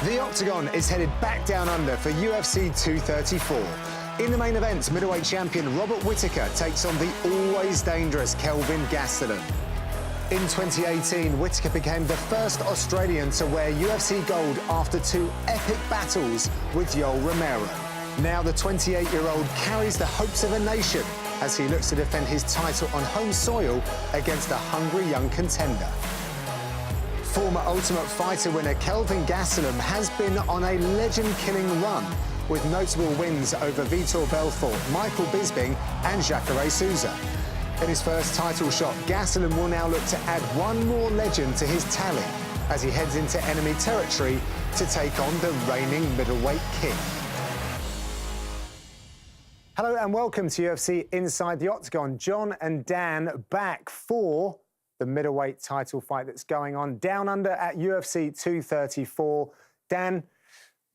The Octagon is headed back down under for UFC 234. In the main event, middleweight champion Robert Whittaker takes on the always dangerous Kelvin Gastelum. In 2018, Whittaker became the first Australian to wear UFC gold after two epic battles with Yoel Romero. Now the 28-year-old carries the hopes of a nation as he looks to defend his title on home soil against a hungry young contender. Former Ultimate Fighter winner Kelvin Gastelum has been on a legend-killing run with notable wins over Vitor Belfort, Michael Bisping and Jacare Souza. In his first title shot, Gastelum will now look to add one more legend to his tally as he heads into enemy territory to take on the reigning middleweight king. Hello and welcome to UFC Inside the Octagon. John and Dan back for the middleweight title fight that's going on down under at UFC 234. Dan,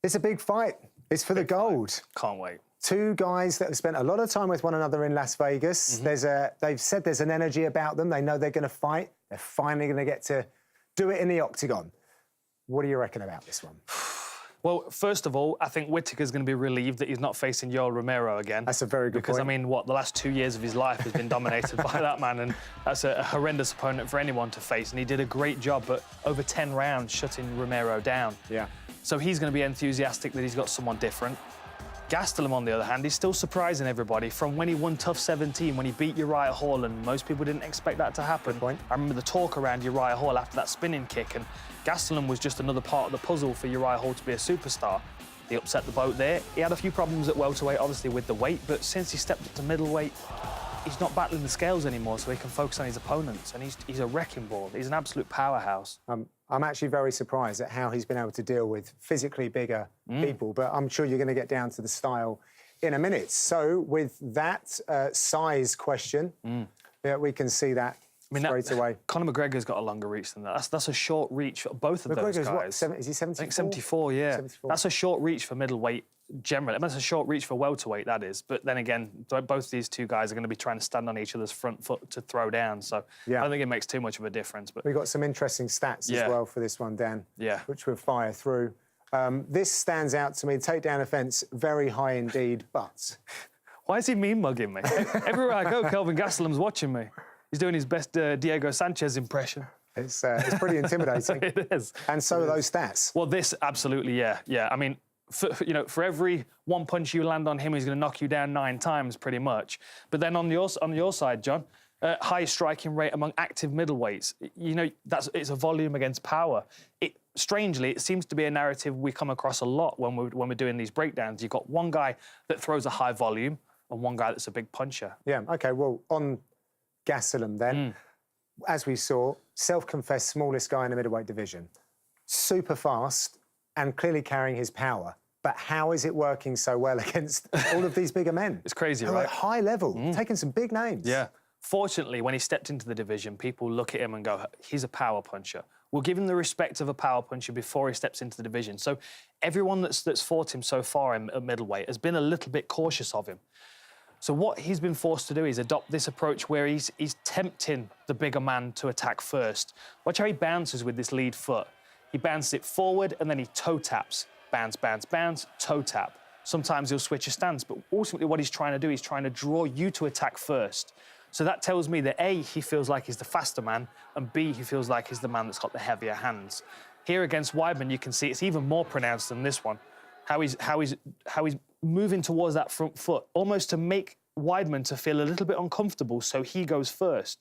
it's a big fight. It's for the gold. Can't wait. Two guys that have spent a lot of time with one another in Las Vegas. They've said there's an energy about them. They know they're going to fight. They're finally going to get to do it in the Octagon. What do you reckon about this one? Well, first of all, I think Whittaker's going to be relieved that he's not facing Yoel Romero again. That's a very good point. Because, I mean, the last 2 years of his life has been dominated by that man, and that's a horrendous opponent for anyone to face. And he did a great job, but over 10 rounds, shutting Romero down. Yeah. So he's going to be enthusiastic that he's got someone different. Gastelum, on the other hand, he's still surprising everybody. From when he won TUF 17, when he beat Uriah Hall, and most people didn't expect that to happen. I remember the talk around Uriah Hall after that spinning kick, and Gastelum was just another part of the puzzle for Uriah Hall to be a superstar. He upset the boat there. He had a few problems at welterweight, obviously, with the weight, but since he stepped up to middleweight, he's not battling the scales anymore, so he can focus on his opponents, and he's a wrecking ball. He's an absolute powerhouse. I'm actually very surprised at how he's been able to deal with physically bigger people, but I'm sure you're going to get down to the style in a minute. So with that size question, yeah, we can see that straight away. Conor McGregor's got a longer reach than that. That's a short reach for both of those guys. What, is he 74? I think 74, yeah. 74. That's a short reach for middleweight generally. I mean, that's a short reach for welterweight, that is. But then again, both these two guys are going to be trying to stand on each other's front foot to throw down. So I don't think it makes too much of a difference. But we've got some interesting stats as well for this one, Dan, which we'll fire through. This stands out to me. Takedown offence, very high indeed, but... Why is he mean-mugging me? Everywhere I go, Kelvin Gastelum's watching me. He's doing his best Diego Sanchez impression. It's pretty intimidating. It is. And so are those stats. Well, this, absolutely, yeah. I mean, for every one punch you land on him, he's going to knock you down 9 times, pretty much. But then on your side, John, highest striking rate among active middleweights. You know, it's a volume against power. Strangely, it seems to be a narrative we come across a lot when we're doing these breakdowns. You've got one guy that throws a high volume and one guy that's a big puncher. Yeah, OK, well, on Gastelum then, as we saw, self-confessed smallest guy in the middleweight division. Super fast and clearly carrying his power. But how is it working so well against all of these bigger men? It's crazy, right? At high level, taking some big names. Yeah. Fortunately, when he stepped into the division, people look at him and go, he's a power puncher. We'll give him the respect of a power puncher before he steps into the division. So everyone that's fought him so far at middleweight has been a little bit cautious of him. So what he's been forced to do is adopt this approach where he's tempting the bigger man to attack first. Watch how he bounces with this lead foot. He bounces it forward and then he toe taps. Bounce, bounce, bounce, toe tap. Sometimes he'll switch a stance, but ultimately what he's trying to do is trying to draw you to attack first. So that tells me that A, he feels like he's the faster man, and B, he feels like he's the man that's got the heavier hands. Here against Weidman, you can see it's even more pronounced than this one. How he's moving towards that front foot, almost to make Weidman to feel a little bit uncomfortable, so he goes first.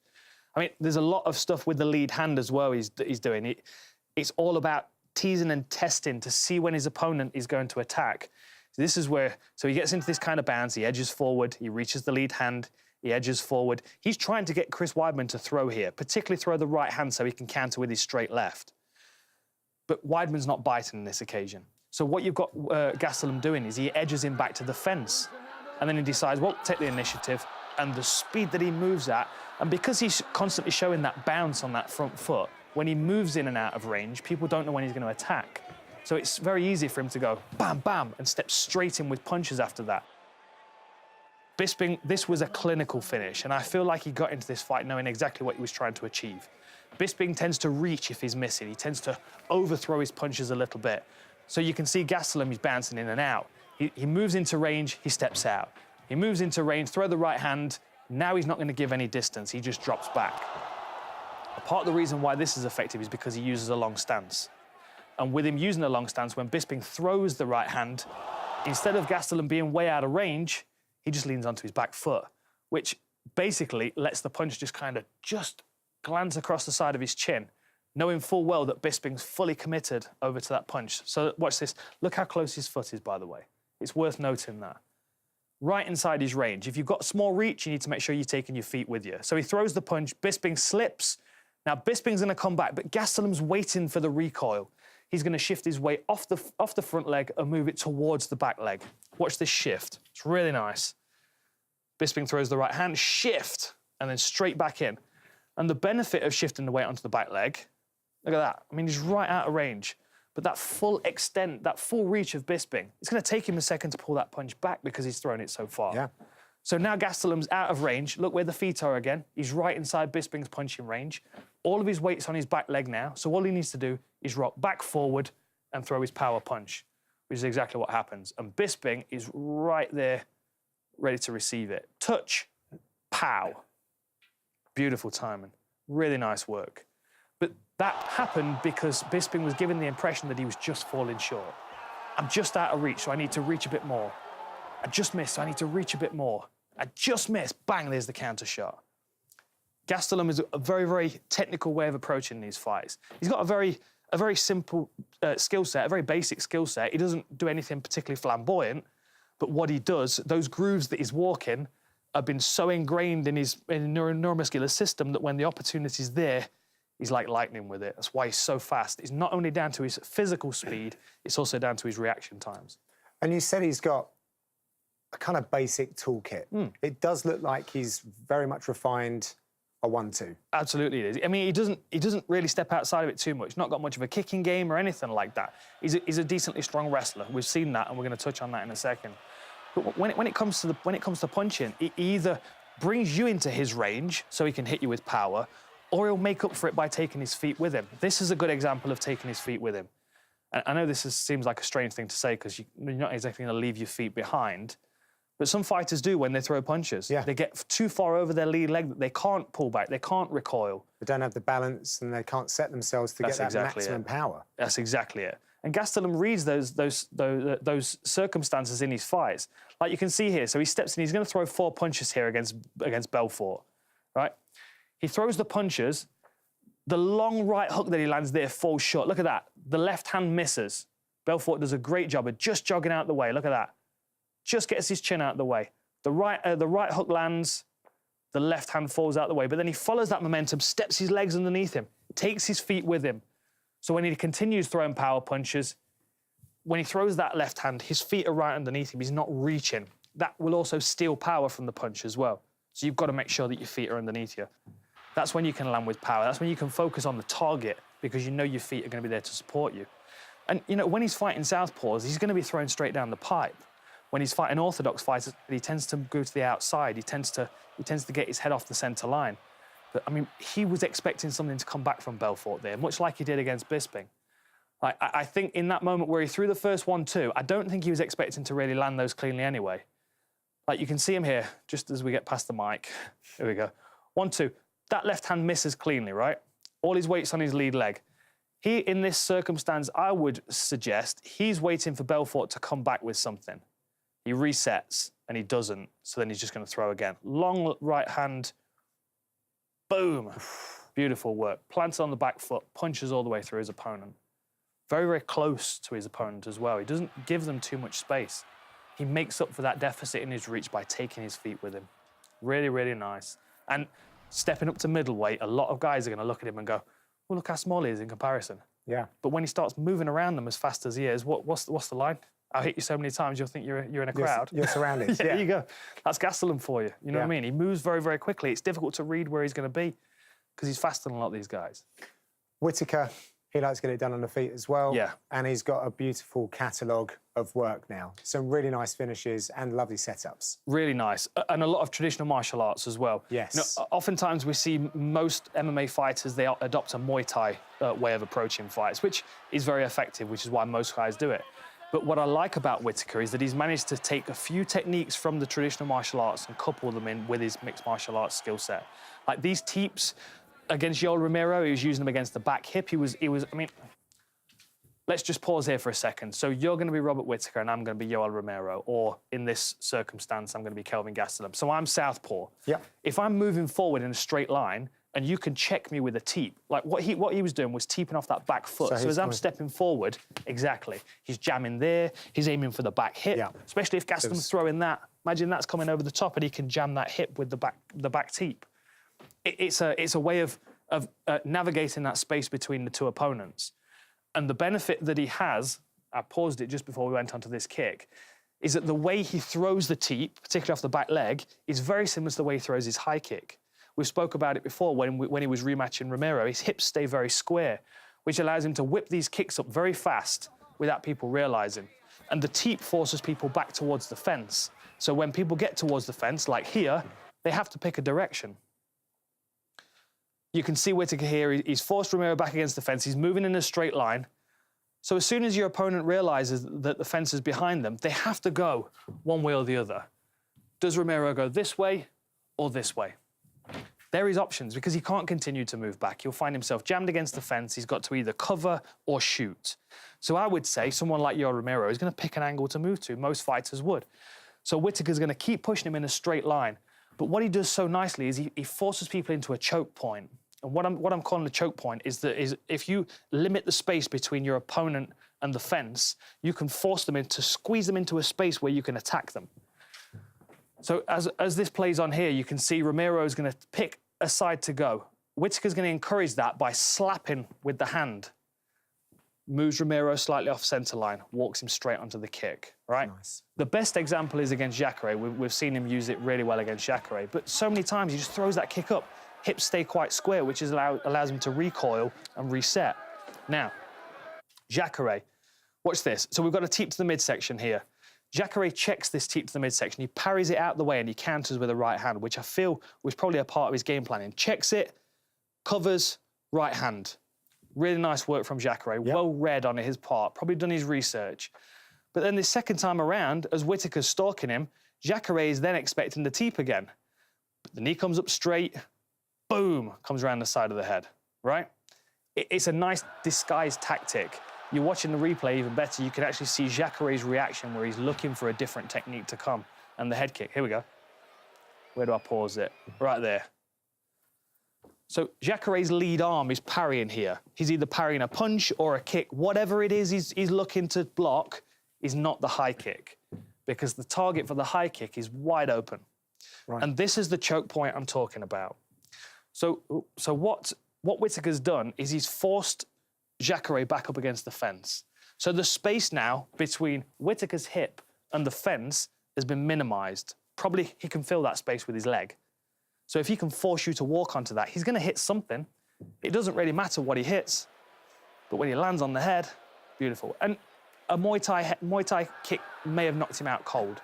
I mean, there's a lot of stuff with the lead hand as well he's doing. It's all about teasing and testing to see when his opponent is going to attack. So this is where, so he gets into this kind of bounce, he edges forward, he reaches the lead hand, he edges forward. He's trying to get Chris Weidman to throw here, particularly throw the right hand so he can counter with his straight left. But Weidman's not biting on this occasion. So what you've got Gastelum doing is he edges him back to the fence, and then he decides, well, take the initiative, and the speed that he moves at, and because he's constantly showing that bounce on that front foot, when he moves in and out of range, people don't know when he's going to attack. So it's very easy for him to go bam, bam, and step straight in with punches after that. Bisping, this was a clinical finish, and I feel like he got into this fight knowing exactly what he was trying to achieve. Bisping tends to reach if he's missing. He tends to overthrow his punches a little bit. So you can see Gastelum, he's bouncing in and out. He moves into range, he steps out. He moves into range, throw the right hand. Now he's not going to give any distance. He just drops back. A part of the reason why this is effective is because he uses a long stance. And with him using a long stance, when Bisping throws the right hand, instead of Gastelum being way out of range, he just leans onto his back foot, which basically lets the punch just kind of glance across the side of his chin, knowing full well that Bisping's fully committed over to that punch. So watch this. Look how close his foot is, by the way. It's worth noting that. Right inside his range. If you've got small reach, you need to make sure you're taking your feet with you. So he throws the punch, Bisping slips. Now Bisping's going to come back, but Gastelum's waiting for the recoil. He's going to shift his weight off the front leg and move it towards the back leg. Watch this shift. It's really nice. Bisping throws the right hand, shift, and then straight back in. And the benefit of shifting the weight onto the back leg, look at that. I mean, he's right out of range. But that full extent, that full reach of Bisping, it's going to take him a second to pull that punch back because he's thrown it so far. Yeah. So now Gastelum's out of range. Look where the feet are again. He's right inside Bisping's punching range. All of his weight's on his back leg now. So all he needs to do is rock back forward and throw his power punch, which is exactly what happens. And Bisping is right there, ready to receive it. Touch, pow. Beautiful timing. Really nice work. But that happened because Bisping was given the impression that he was just falling short. I'm just out of reach, so I need to reach a bit more. I just missed, so I need to reach a bit more. I just missed. Bang, there's the counter shot. Gastelum is a very, very technical way of approaching these fights. He's got a very simple skill set, a very basic skill set. He doesn't do anything particularly flamboyant, but what he does, those grooves that he's walking have been so ingrained in his neuromuscular system that when the opportunity's there, he's like lightning with it. That's why he's so fast. It's not only down to his physical speed, it's also down to his reaction times. And you said he's got a kind of basic toolkit. It does look like he's very much refined a 1-2. Absolutely it is. I mean, he doesn't really step outside of it too much. Not got much of a kicking game or anything like that. He's a decently strong wrestler. We've seen that, and we're going to touch on that in a second. But when it comes to punching, he either brings you into his range so he can hit you with power, or he'll make up for it by taking his feet with him. This is a good example of taking his feet with him. And I know this seems like a strange thing to say because you're not exactly going to leave your feet behind, but some fighters do when they throw punches. Yeah. They get too far over their lead leg that they can't pull back, they can't recoil. They don't have the balance and they can't set themselves to get that maximum power. That's exactly it. And Gastelum reads those circumstances in his fights. Like you can see here, so he steps in, he's going to throw 4 punches here against Belfort, right? He throws the punches, the long right hook that he lands there falls short. Look at that. The left hand misses. Belfort does a great job of just jogging out the way. Look at that. Just gets his chin out the way. The right hook lands, the left hand falls out the way, but then he follows that momentum, steps his legs underneath him, takes his feet with him. So when he continues throwing power punches, when he throws that left hand, his feet are right underneath him. He's not reaching. That will also steal power from the punch as well. So you've got to make sure that your feet are underneath you. That's when you can land with power. That's when you can focus on the target because you know your feet are going to be there to support you. And, you know, when he's fighting southpaws, he's going to be thrown straight down the pipe. When he's fighting orthodox fighters, he tends to go to the outside. He tends to get his head off the centre line. But, I mean, he was expecting something to come back from Belfort there, much like he did against Bisping. Like, I think in that moment where he threw the first 1-2, I don't think he was expecting to really land those cleanly anyway. Like, you can see him here, just as we get past the mic. Here we go. 1-2. That left hand misses cleanly, right? All his weight's on his lead leg. He, in this circumstance, I would suggest he's waiting for Belfort to come back with something. He resets, and he doesn't, so then he's just going to throw again. Long right hand, boom. Beautiful work. Plants on the back foot, punches all the way through his opponent. Very, very close to his opponent as well. He doesn't give them too much space. He makes up for that deficit in his reach by taking his feet with him. Really, really nice. And stepping up to middleweight, a lot of guys are going to look at him and go, well, look how small he is in comparison. Yeah. But when he starts moving around them as fast as he is, what's the line? I'll hit you so many times you'll think you're in a crowd. You're surrounded. Yeah, there you go. That's Gastelum for you. You know what I mean? He moves very, very quickly. It's difficult to read where he's going to be because he's faster than a lot of these guys. Whittaker He likes to get it done on the feet as well. Yeah. And he's got a beautiful catalogue of work now. Some really nice finishes and lovely setups. Really nice. And a lot of traditional martial arts as well. Yes. You know, oftentimes we see most MMA fighters, they adopt a Muay Thai way of approaching fights, which is very effective, which is why most guys do it. But what I like about Whittaker is that he's managed to take a few techniques from the traditional martial arts and couple them in with his mixed martial arts skill set. Like these teeps against Yoel Romero, he was using them against the back hip. He was, I mean, let's just pause here for a second. So you're going to be Robert Whittaker and I'm going to be Yoel Romero, or in this circumstance, I'm going to be Kelvin Gastelum. So I'm southpaw. Yeah. If I'm moving forward in a straight line and you can check me with a teep, like what he was doing was teeping off that back foot. So as I'm stepping forward, exactly, he's jamming there, he's aiming for the back hip, especially if Gastelum's throwing that. Imagine that's coming over the top and he can jam that hip with the back teep. It's a way of navigating that space between the two opponents. And the benefit that he has, I paused it just before we went onto this kick, is that the way he throws the teep, particularly off the back leg, is very similar to the way he throws his high kick. We spoke about it before when he was rematching Romero. His hips stay very square, which allows him to whip these kicks up very fast without people realising. And the teep forces people back towards the fence. So when people get towards the fence, like here, they have to pick a direction. You can see Whittaker here, he's forced Romero back against the fence, he's moving in a straight line. So as soon as your opponent realises that the fence is behind them, they have to go one way or the other. Does Romero go this way or this way? There are his options, because he can't continue to move back. He'll find himself jammed against the fence, he's got to either cover or shoot. So I would say someone like Yoel Romero is going to pick an angle to move to, most fighters would. So Whittaker's going to keep pushing him in a straight line. But what he does so nicely is he forces people into a choke point. And what I'm calling a choke point is if you limit the space between your opponent and the fence, you can force them to squeeze them into a space where you can attack them. So as this plays on here, you can see Romero is going to pick a side to go. Whittaker's going to encourage that by slapping with the hand. Moves Romero slightly off centre line, walks him straight onto the kick, right? Nice. The best example is against Jacare. We've seen him use it really well against Jacare, but so many times he just throws that kick up. Hips stay quite square, which allows him to recoil and reset. Now, Jacare, watch this. So we've got a teep to the midsection here. Jacare checks this teep to the midsection. He parries it out the way and he counters with a right hand, which I feel was probably a part of his game planning. Checks it, covers, right hand. Really nice work from Jacare. Yep. Well read on his part, probably done his research. But then the second time around, as Whittaker's stalking him, Jacare is then expecting the teep again. But the knee comes up straight, boom, comes around the side of the head, right? It's a nice disguised tactic. You're watching the replay even better, you can actually see Jacare's reaction where he's looking for a different technique to come. And the head kick, here we go. Where do I pause it? Right there. So Jacare's lead arm is parrying here. He's either parrying a punch or a kick. Whatever it is he's looking to block is not the high kick, because the target for the high kick is wide open. Right. And this is the choke point I'm talking about. So what Whittaker's done is he's forced Jacare back up against the fence. So the space now between Whittaker's hip and the fence has been minimised. Probably he can fill that space with his leg. So if he can force you to walk onto that, he's going to hit something. It doesn't really matter what he hits, but when he lands on the head, beautiful. And a Muay Thai kick may have knocked him out cold,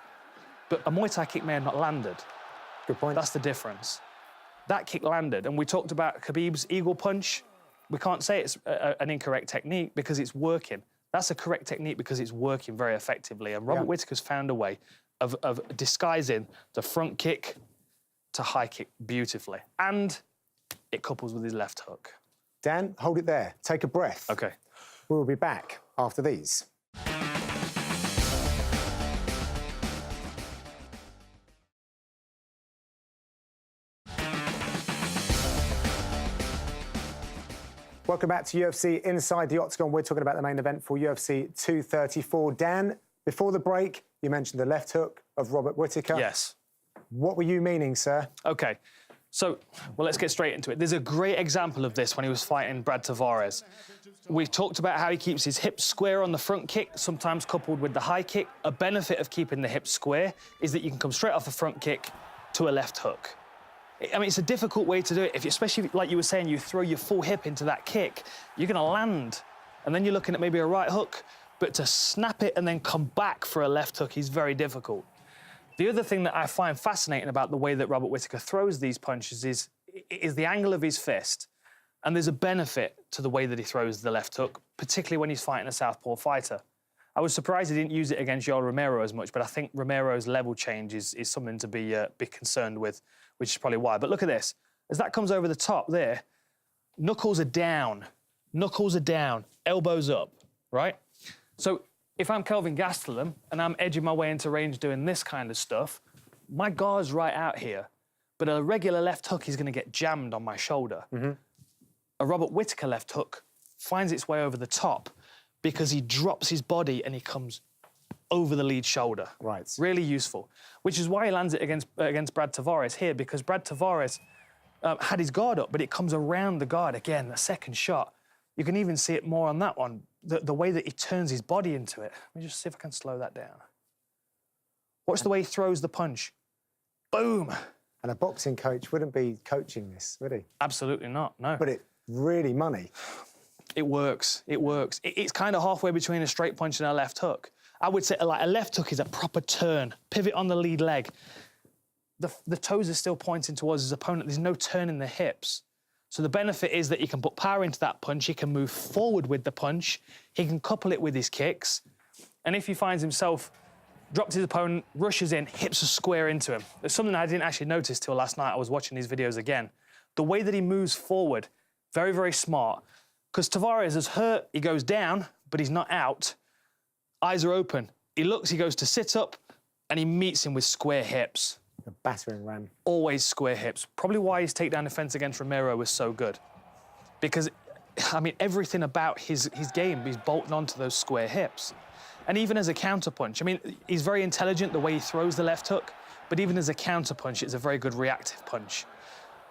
but a Muay Thai kick may have not landed. Good point. That's the difference. That kick landed, and we talked about Khabib's eagle punch. We can't say it's an incorrect technique because it's working. That's a correct technique because it's working very effectively. And Robert Whittaker's found a way of disguising the front kick to high kick beautifully. And it couples with his left hook. Dan, hold it there. Take a breath. Okay. We'll be back after these. Welcome back to UFC Inside the Octagon. We're talking about the main event for UFC 234. Dan, before the break, you mentioned the left hook of Robert Whittaker. Yes. What were you meaning, sir? Okay. So, well, let's get straight into it. There's a great example of this when he was fighting Brad Tavares. We've talked about how he keeps his hips square on the front kick, sometimes coupled with the high kick. A benefit of keeping the hips square is that you can come straight off the front kick to a left hook. I mean, it's a difficult way to do it. Especially, like you were saying, you throw your full hip into that kick, you're going to land. And then you're looking at maybe a right hook. But to snap it and then come back for a left hook is very difficult. The other thing that I find fascinating about the way that Robert Whittaker throws these punches is the angle of his fist. And there's a benefit to the way that he throws the left hook, particularly when he's fighting a southpaw fighter. I was surprised he didn't use it against Yoel Romero as much, but I think Romero's level change is something to be concerned with, which is probably why. But look at this. As that comes over the top there, knuckles are down, elbows up, right? So if I'm Kelvin Gastelum and I'm edging my way into range doing this kind of stuff, my guard's right out here, but a regular left hook is going to get jammed on my shoulder. A Robert Whittaker left hook finds its way over the top because he drops his body and he comes over the lead shoulder. Right. Really useful, which is why he lands it against Brad Tavares here, because Brad Tavares had his guard up, but it comes around the guard again, a second shot. You can even see it more on that one, the way that he turns his body into it. Let me just see if I can slow that down. Watch the way he throws the punch. Boom. And a boxing coach wouldn't be coaching this, would he? Absolutely not, no. But it really money. It works, it works. It's kind of halfway between a straight punch and a left hook. I would say like a left hook is a proper turn, pivot on the lead leg. The toes are still pointing towards his opponent. There's no turn in the hips. So the benefit is that he can put power into that punch, he can move forward with the punch, he can couple it with his kicks, and if he finds himself dropped his opponent, rushes in, hips are square into him. There's something I didn't actually notice till last night. I was watching these videos again. The way that he moves forward, very, very smart. Because Tavares is hurt, he goes down, but he's not out. Eyes are open. He looks, he goes to sit up, and he meets him with square hips. A battering ram. Always square hips. Probably why his takedown defense against Romero was so good. Because, I mean, everything about his game, he's bolting onto those square hips. And even as a counterpunch, I mean, he's very intelligent the way he throws the left hook, but even as a counterpunch, it's a very good reactive punch.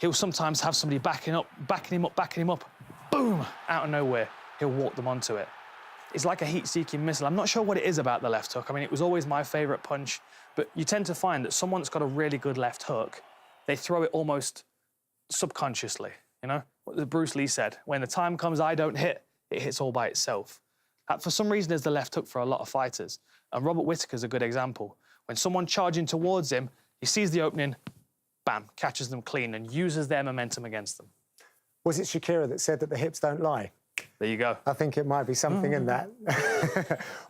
He'll sometimes have somebody backing him up, boom, out of nowhere. He'll walk them onto it. It's like a heat-seeking missile. I'm not sure what it is about the left hook. I mean, it was always my favourite punch, but you tend to find that someone that's got a really good left hook, they throw it almost subconsciously, you know? What Bruce Lee said, when the time comes I don't hit, it hits all by itself. For some reason, there's the left hook for a lot of fighters, and Robert Whittaker's a good example. When someone charging towards him, he sees the opening, bam, catches them clean and uses their momentum against them. Was it Shakira that said that the hips don't lie? There you go. I think it might be something in that.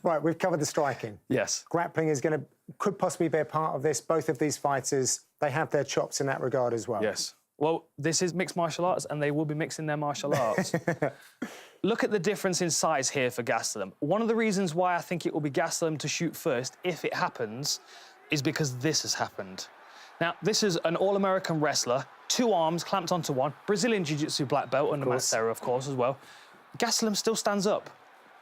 Right, we've covered the striking. Yes. Grappling could possibly be a part of this. Both of these fighters, they have their chops in that regard as well. Yes. Well, this is mixed martial arts, and they will be mixing their martial arts. Look at the difference in size here for Gastelum. One of the reasons why I think it will be Gastelum to shoot first, if it happens, is because this has happened. Now, this is an all-American wrestler, 2 arms clamped onto one, Brazilian Jiu-Jitsu black belt under Master, of course, as well. Gastelum still stands up.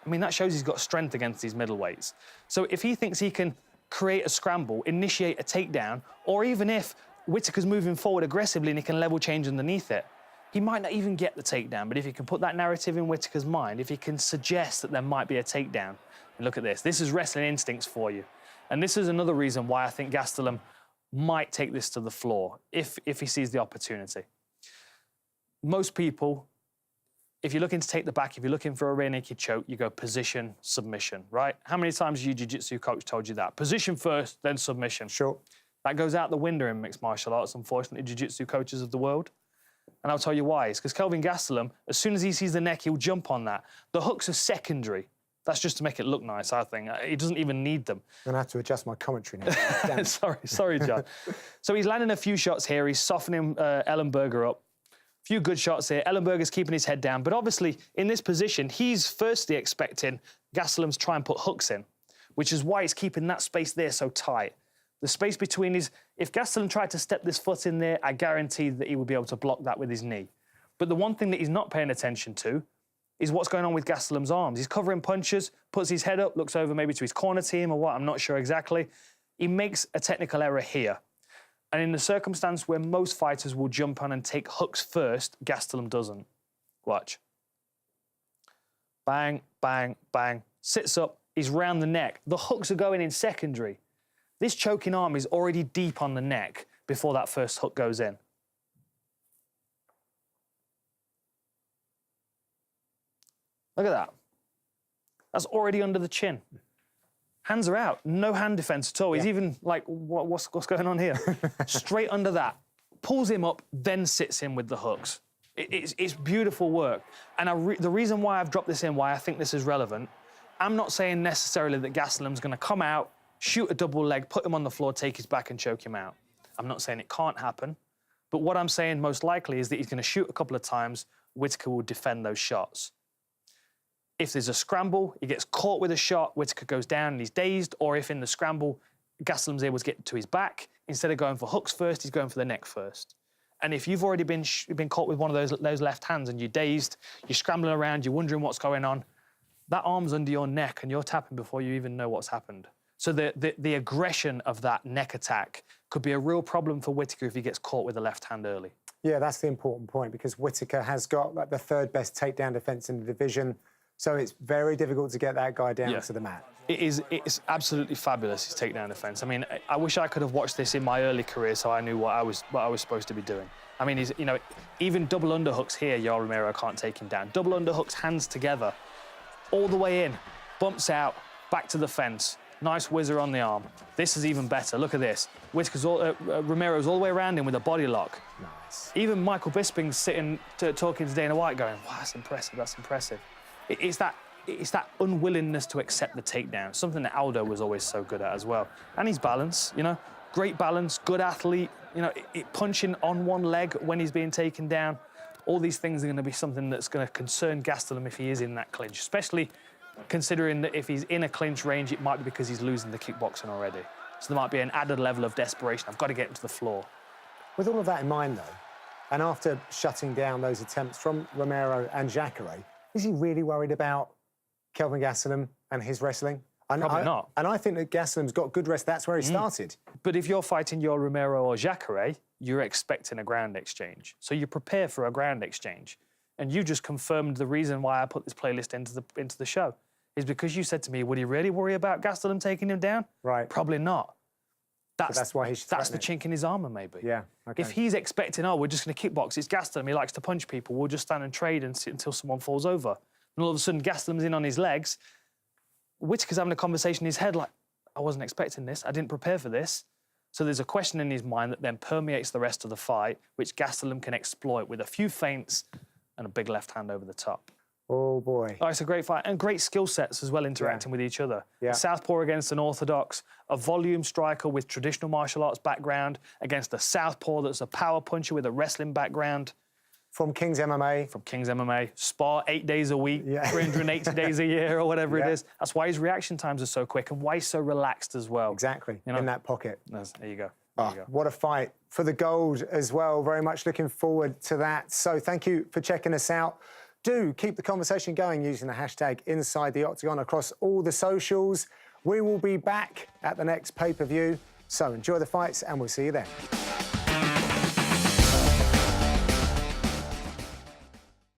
I mean, that shows he's got strength against these middleweights. So if he thinks he can create a scramble, initiate a takedown, or even if Whittaker's moving forward aggressively and he can level change underneath it, he might not even get the takedown, but if he can put that narrative in Whittaker's mind, if he can suggest that there might be a takedown, and look at this. This is wrestling instincts for you. And this is another reason why I think Gastelum might take this to the floor if he sees the opportunity. Most people, if you're looking to take the back, if you're looking for a rear naked choke, you go position, submission, right? How many times has your jiu-jitsu coach told you that? Position first, then submission. Sure. That goes out the window in mixed martial arts, unfortunately, jiu-jitsu coaches of the world. And I'll tell you why. It's because Kelvin Gastelum, as soon as he sees the neck, he'll jump on that. The hooks are secondary. That's just to make it look nice, I think. He doesn't even need them. I'm going to have to adjust my commentary now. Damn. Sorry, John. So he's landing a few shots here. He's softening Ellenberger up. A few good shots here. Ellenberger's keeping his head down. But obviously, in this position, he's firstly expecting Gastelum to try and put hooks in, which is why he's keeping that space there so tight. The space between his... If Gastelum tried to step this foot in there, I guarantee that he would be able to block that with his knee. But the one thing that he's not paying attention to is what's going on with Gastelum's arms. He's covering punches, puts his head up, looks over maybe to his corner team or what, I'm not sure exactly. He makes a technical error here. And in the circumstance where most fighters will jump on and take hooks first, Gastelum doesn't. Watch. Bang, bang, bang. Sits up, he's round the neck. The hooks are going in secondary. This choking arm is already deep on the neck before that first hook goes in. Look at that. That's already under the chin. Hands are out. No hand defense at all. He's even like, what's going on here? Straight under that. Pulls him up, then sits him with the hooks. It's beautiful work. And the reason why I've dropped this in, why I think this is relevant, I'm not saying necessarily that Gastelum's going to come out, shoot a double leg, put him on the floor, take his back and choke him out. I'm not saying it can't happen. But what I'm saying most likely is that he's going to shoot a couple of times. Whittaker will defend those shots. If there's a scramble, he gets caught with a shot, Whittaker goes down and he's dazed, or if in the scramble, Gastelum's able to get to his back, instead of going for hooks first, he's going for the neck first. And if you've already been caught with one of those left hands and you're dazed, you're scrambling around, you're wondering what's going on, that arm's under your neck and you're tapping before you even know what's happened. So the aggression of that neck attack could be a real problem for Whittaker if he gets caught with the left hand early. Yeah, that's the important point, because Whittaker has got like the third best takedown defence in the division, so it's very difficult to get that guy down to the mat. It's absolutely fabulous, his takedown defence. I mean, I wish I could have watched this in my early career so I knew what I was supposed to be doing. I mean, he's, you know, even double underhooks here, Yoel Romero can't take him down. Double underhooks, hands together, all the way in, bumps out, back to the fence. Nice whizzer on the arm. This is even better. Look at this. Romero's all the way around him with a body lock. Nice. Even Michael Bisping's sitting talking to Dana White going, wow, that's impressive, that's impressive. It's that unwillingness to accept the takedown, something that Aldo was always so good at as well. And his balance, you know, great balance, good athlete, you know, punching on one leg when he's being taken down. All these things are going to be something that's going to concern Gastelum if he is in that clinch, especially considering that if he's in a clinch range, it might be because he's losing the kickboxing already. So there might be an added level of desperation. I've got to get him to the floor. With all of that in mind, though, and after shutting down those attempts from Romero and Jacare, is he really worried about Kelvin Gastelum and his wrestling? Probably not. And I think that Gastelum's got good rest. That's where he started. But if you're fighting Yoel Romero or Jacare, you're expecting a ground exchange. So you prepare for a ground exchange. And you just confirmed the reason why I put this playlist into the show, is because you said to me, would he really worry about Gastelum taking him down? Right. Probably not. That's why he should. That's the chink in his armour, maybe. Yeah. Okay. If he's expecting, oh, we're just going to kickbox, it's Gastelum, he likes to punch people, we'll just stand and trade and sit until someone falls over. And all of a sudden, Gastelum's in on his legs. Whittaker's having a conversation in his head like, I wasn't expecting this, I didn't prepare for this. So there's a question in his mind that then permeates the rest of the fight, which Gastelum can exploit with a few feints and a big left hand over the top. Oh, boy. Oh, it's a great fight. And great skill sets as well, interacting with each other. Yeah. A southpaw against an orthodox, a volume striker with traditional martial arts background against a southpaw that's a power puncher with a wrestling background. From King's MMA. From King's MMA. Spar 8 days a week, 380 days a year or whatever it is. That's why his reaction times are so quick and why he's so relaxed as well. Exactly, you know? in that pocket. There you go. What a fight for the gold as well. Very much looking forward to that. So thank you for checking us out. Do keep the conversation going using the hashtag #InsideTheOctagon across all the socials. We will be back at the next pay-per-view. So enjoy the fights and we'll see you then.